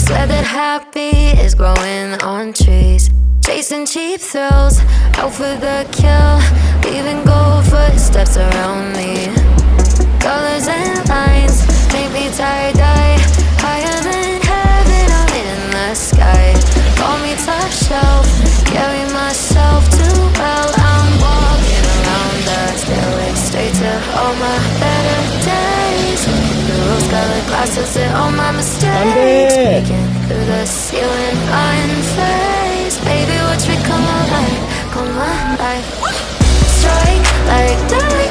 Swear that happy is growing on trees, chasing cheap thrills, out for the kill, leaving gold footsteps around me. Colors and lines make me tie-dye, higher than heaven, I'm in the sky. Call me top shelf, carry myself too well. I'm walking around the stairway, straight to all my better days. The rose-colored glasses and all my mistakes, breaking through the ceiling, unfazed. Baby, watch me come alive, come alive. Strike like lightning.